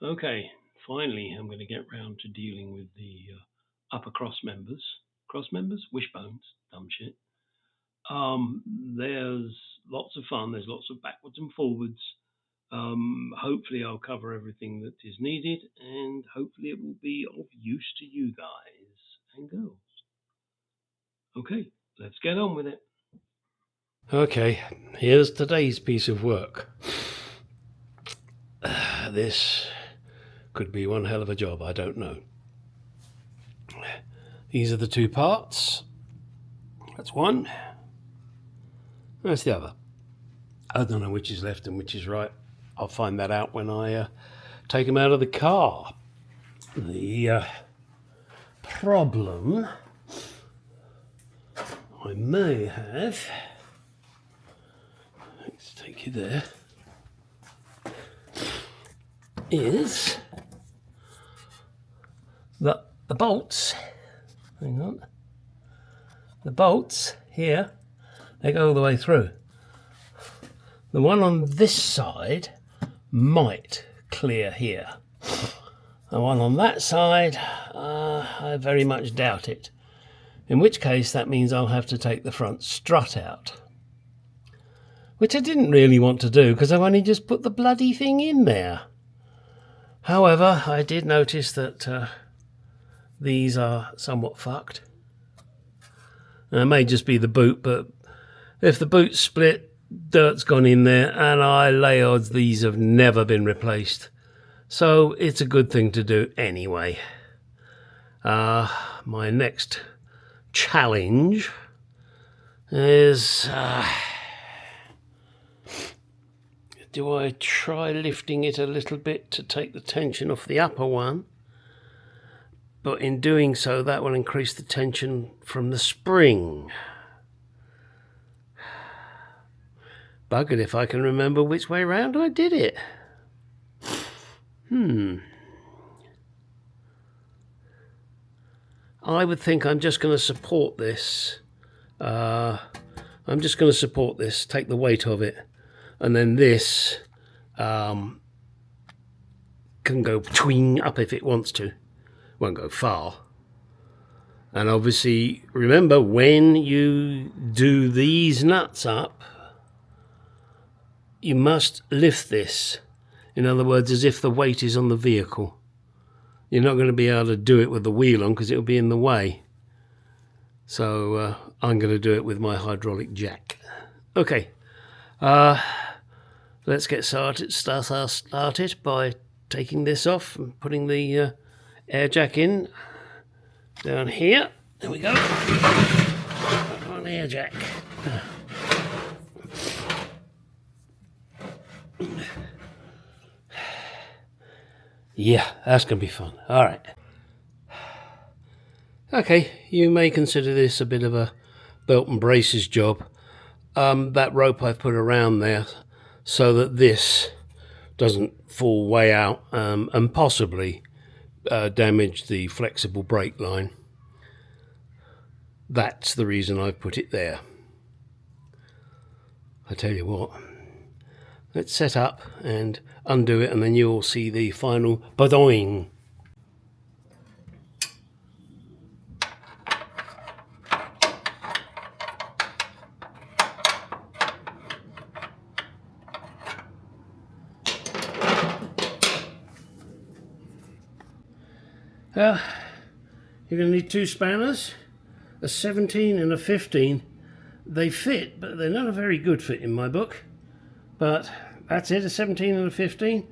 Okay, finally I'm going to get round to dealing with the upper cross members. Cross members? Wishbones. Dumb shit. There's lots of fun. There's lots of backwards and forwards. Hopefully I'll cover everything that is needed, and hopefully it will be of use to you guys and girls. Okay, let's get on with it. Okay, here's today's piece of work. This could be one hell of a job, I don't know. These are the two parts. That's one. That's the other. I don't know which is left and which is right. I'll find that out when I take them out of the car. The problem I may have, let's take you there, is that the bolts, hang on, the bolts here, they go all the way through. The one on this side might clear here. The one on that side, I very much doubt it. In which case that means I'll have to take the front strut out. Which I didn't really want to do because I've only just put the bloody thing in there. However, I did notice that these are somewhat fucked. And it may just be the boot, but if the boot's split, dirt's gone in there, and I lay odds these have never been replaced. So it's a good thing to do anyway. My next challenge is, do I try lifting it a little bit to take the tension off the upper one? But in doing so, that will increase the tension from the spring. Buggered if I can remember which way round I did it. I would think I'm just going to support this. I'm just going to support this, take the weight of it, and then this can go between up if it wants to. Won't go far. And obviously, remember, when you do these nuts up, you must lift this. In other words, as if the weight is on the vehicle. You're not going to be able to do it with the wheel on because it'll be in the way. So I'm going to do it with my hydraulic jack. Okay, let's get started by taking this off and putting the air jack in down here. There we go. On air jack. Yeah, that's going to be fun. All right. Okay, you may consider this a bit of a belt and braces job. That rope I've put around there so that this doesn't fall way out and possibly damage the flexible brake line. That's the reason I've put it there. I tell you what, let's set up and undo it, and then you'll see the final badoing. You're going to need two spanners, a 17 and a 15. They fit, but they're not a very good fit in my book. But that's it, a 17 and a 15.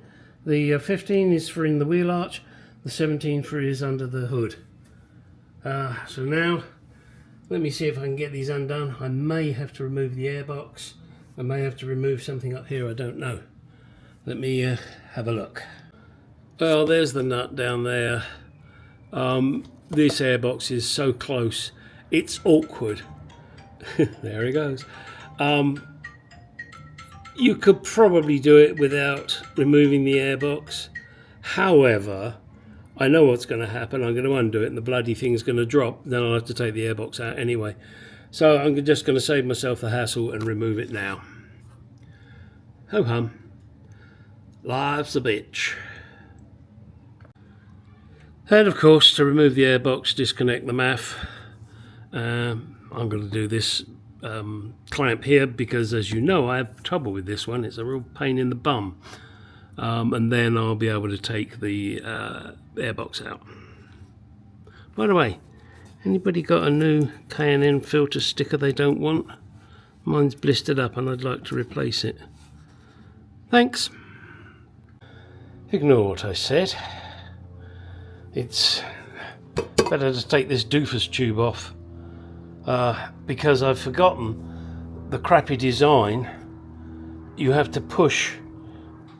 The 15 is for in the wheel arch, the 17 for is under the hood. So now, let me see if I can get these undone. I may have to remove the airbox. I may have to remove something up here, I don't know. Let me have a look. Well, there's the nut down there. This airbox is so close, it's awkward. There it goes. You could probably do it without removing the airbox. However, I know what's going to happen. I'm going to undo it and the bloody thing's going to drop. Then I'll have to take the airbox out anyway. So I'm just going to save myself the hassle and remove it now. Ho hum. Life's a bitch. And of course, to remove the airbox, disconnect the MAF. I'm going to do this clamp here because, as you know, I have trouble with this one. It's a real pain in the bum. And then I'll be able to take the airbox out. By the way, anybody got a new K&N filter sticker they don't want? Mine's blistered up and I'd like to replace it. Thanks. Ignore what I said. It's better to take this doofus tube off because I've forgotten the crappy design. You have to push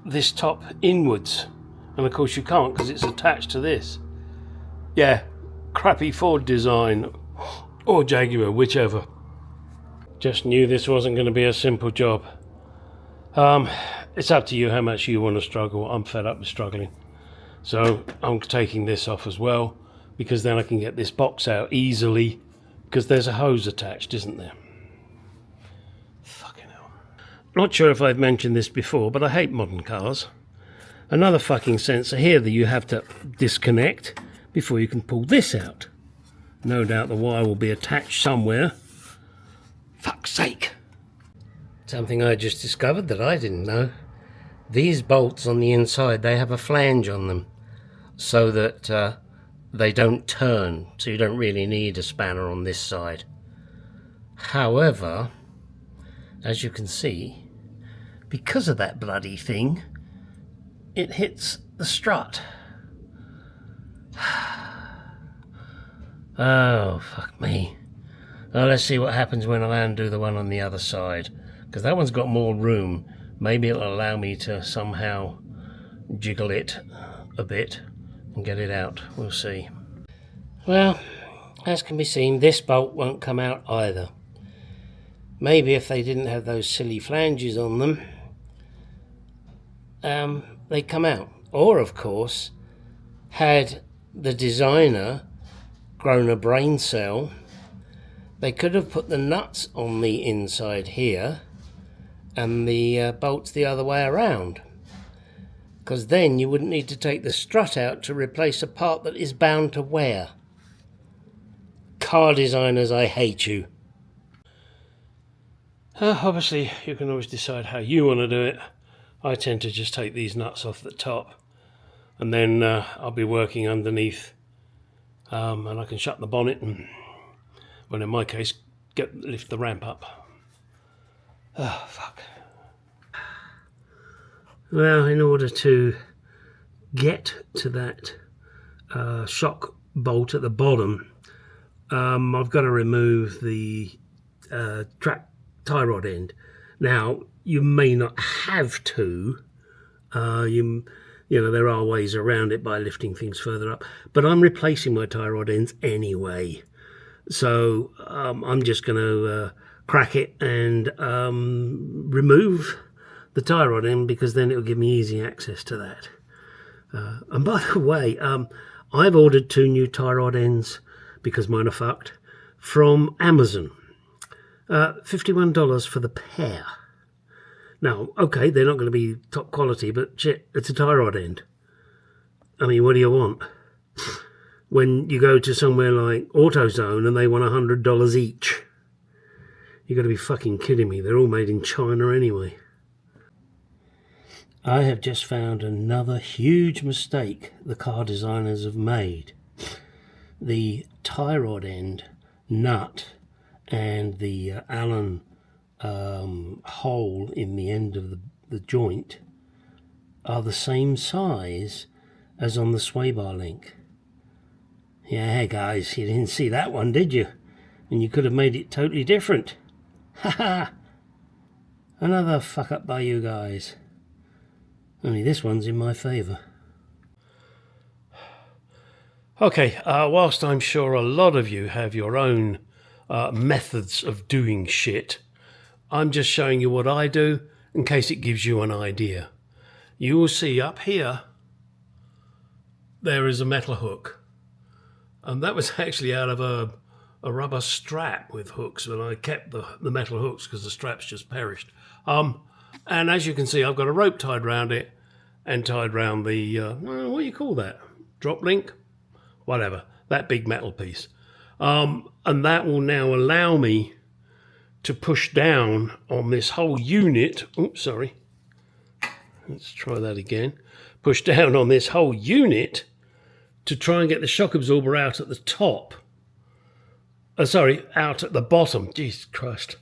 this top inwards, and of course you can't because it's attached to this. Yeah, crappy Ford design or Jaguar, whichever. Just knew this wasn't going to be a simple job. It's up to you how much you want to struggle. I'm fed up with struggling, so I'm taking this off as well because then I can get this box out easily because there's a hose attached, isn't there? Fucking hell. Not sure if I've mentioned this before, but I hate modern cars. Another fucking sensor here that you have to disconnect before you can pull this out. No doubt the wire will be attached somewhere. Fuck's sake. Something I just discovered that I didn't know. These bolts on the inside, they have a flange on them so that they don't turn, so you don't really need a spanner on this side. However, as you can see, because of that bloody thing, it hits the strut. Oh, fuck me. Well, let's see what happens when I undo the one on the other side, because that one's got more room. Maybe it'll allow me to somehow jiggle it a bit and get it out. We'll see. Well, as can be seen, this bolt won't come out either. Maybe if they didn't have those silly flanges on them, they'd come out. Or, of course, had the designer grown a brain cell, they could have put the nuts on the inside here and the bolts the other way around, because then you wouldn't need to take the strut out to replace a part that is bound to wear. Car designers, I hate you. Obviously, you can always decide how you want to do it. I tend to just take these nuts off the top, and then I'll be working underneath, and I can shut the bonnet and, well, in my case, lift the ramp up. Oh, fuck. Well, in order to get to that shock bolt at the bottom, I've got to remove the tie rod end. Now, you may not have to. You know, there are ways around it by lifting things further up. But I'm replacing my tie rod ends anyway. So I'm just going to crack it and remove the tie rod end, because then it'll give me easy access to that. And by the way, I've ordered 2 new tie rod ends, because mine are fucked, from Amazon. $51 for the pair. Now, okay, they're not going to be top quality, but shit, it's a tie rod end. I mean, what do you want? When you go to somewhere like AutoZone and they want $100 each. You got to be fucking kidding me. They're all made in China anyway. I have just found another huge mistake the car designers have made. The tie rod end nut and the Allen hole in the end of the joint are the same size as on the sway bar link. Yeah, guys, you didn't see that one, did you? And you could have made it totally different. Haha! Another fuck up by you guys. Only this one's in my favour. Okay, whilst I'm sure a lot of you have your own methods of doing shit, I'm just showing you what I do in case it gives you an idea. You will see up here there is a metal hook, and that was actually out of a rubber strap with hooks, but I kept the metal hooks because the straps just perished. And as you can see, I've got a rope tied around it and tied around the what do you call that, drop link. whatever, that big metal piece. And that will now allow me to push down on this whole unit. Oops, sorry. Let's try that again. Push down on this whole unit to try and get the shock absorber out at the top. Out at the bottom. Jesus Christ.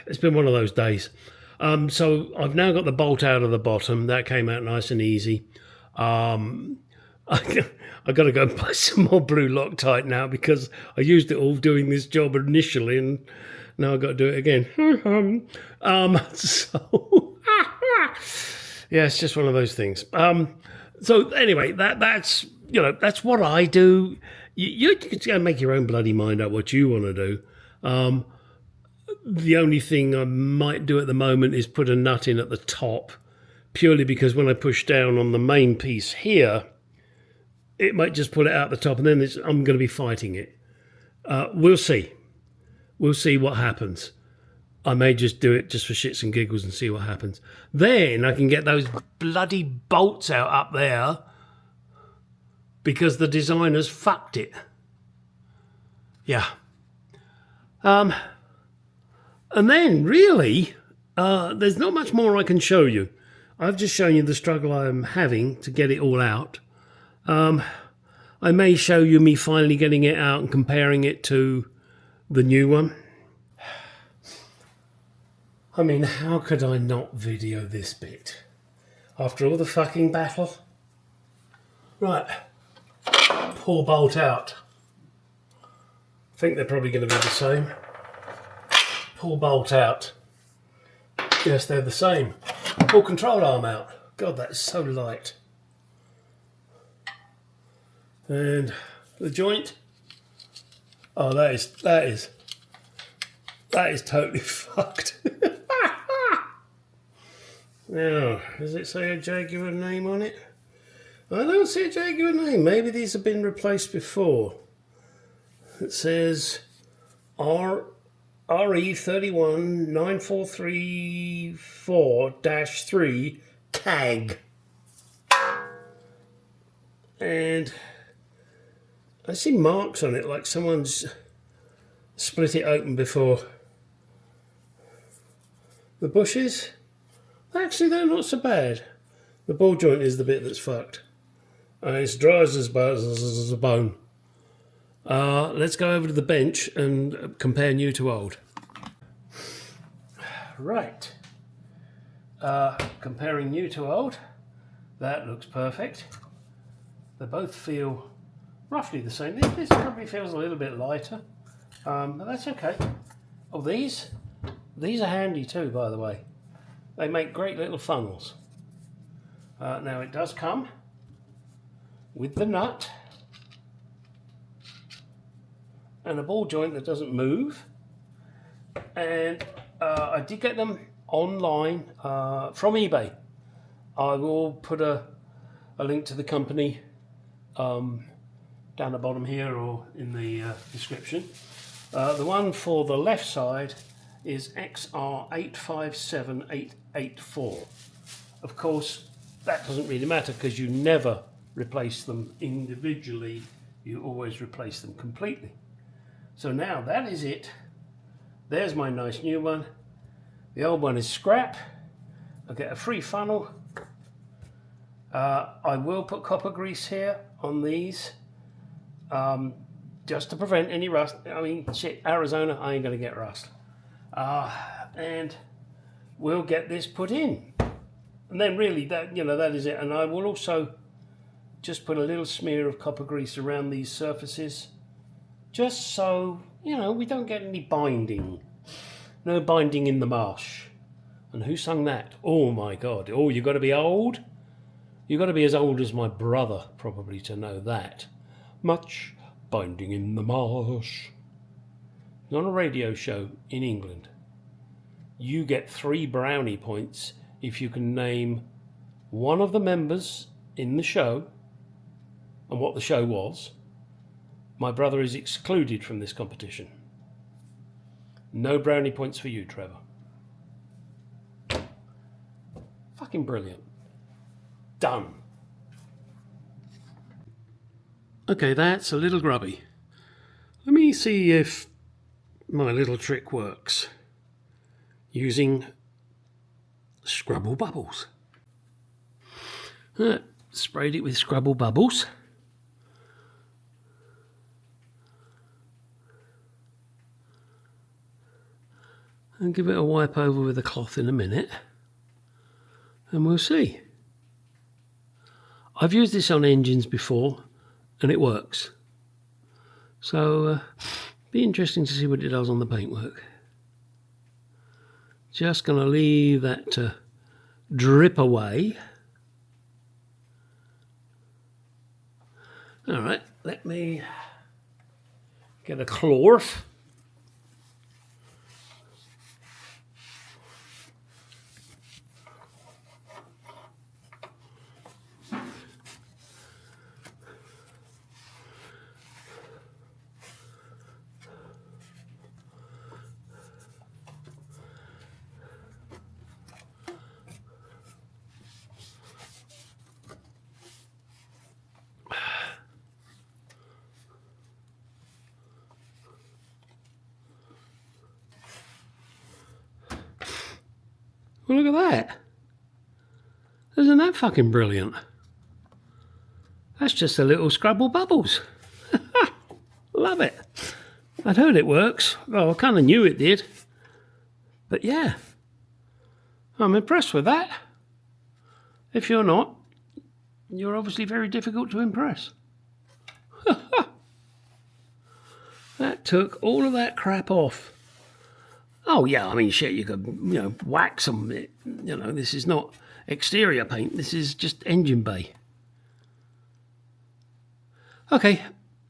It's been one of those days. So I've now got the bolt out of the bottom. That came out nice and easy. I've got to go and buy some more blue Loctite now because I used it all doing this job initially and now I've got to do it again. Yeah, it's just one of those things. So anyway, that's what I do. You can make your own bloody mind up what you want to do. The only thing I might do at the moment is put a nut in at the top, purely because when I push down on the main piece here, it might just pull it out the top, and then I'm going to be fighting it. We'll see. We'll see what happens. I may just do it just for shits and giggles and see what happens. Then I can get those bloody bolts out up there because the designers fucked it. Yeah. And then, really, there's not much more I can show you. I've just shown you the struggle I'm having to get it all out. I may show you me finally getting it out and comparing it to the new one. I mean, how could I not video this bit? After all the fucking battle? Right. Pull bolt out. I think they're probably going to be the same. Pull bolt out. Yes, they're the same. Pull control arm out. God, that's so light. And the joint. Oh, that is totally fucked. Now, does it say a Jaguar name on it? I don't see a Jaguar name. Maybe these have been replaced before. It says RE3194334-3 tag. And I see marks on it like someone's split it open before. The bushes, actually they're not so bad. The ball joint is the bit that's fucked. It's dry as a bone. Let's go over to the bench and compare new to old. Right. Comparing new to old. That looks perfect. They both feel roughly the same. This probably feels a little bit lighter, but that's okay. Oh, these are handy too, by the way. They make great little funnels. Now it does come with the nut and a ball joint that doesn't move. And I did get them online from eBay. I will put a link to the company down the bottom here or in the description. The one for the left side is XR857884. Of course, that doesn't really matter because you never replace them individually, you always replace them completely. So now that is it. There's my nice new one. The old one is scrap. I'll get a free funnel. I will put copper grease here on these just to prevent any rust. I mean, shit, Arizona, I ain't gonna get rust. And we'll get this put in. And then really that is it. And I will also just put a little smear of copper grease around these surfaces, just so, we don't get any binding. No binding in the marsh. And who sung that? Oh my God. Oh, you got to be old? You got to be as old as my brother, probably, to know that. Much binding in the marsh. Not a radio show in England. You get 3 brownie points if you can name one of the members in the show and what the show was. My brother is excluded from this competition. No brownie points for you, Trevor. Fucking brilliant. Done. Okay, that's a little grubby. Let me see if my little trick works using Scrubble Bubbles. Sprayed it with Scrubble Bubbles. And give it a wipe over with a cloth in a minute. And we'll see. I've used this on engines before and it works. So, be interesting to see what it does on the paintwork. Just going to leave that to drip away. All right, let me get a cloth. Well, look at that. Isn't that fucking brilliant? That's just a little Scrubble Bubbles. Love it. I'd heard it works. Well, I kind of knew it did. But yeah, I'm impressed with that. If you're not, you're obviously very difficult to impress. That took all of that crap off. Oh yeah, I mean shit, you could, wax them. This is not exterior paint, this is just engine bay. Okay,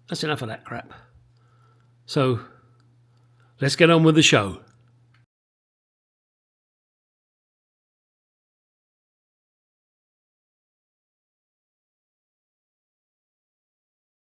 that's enough of that crap. So, let's get on with the show.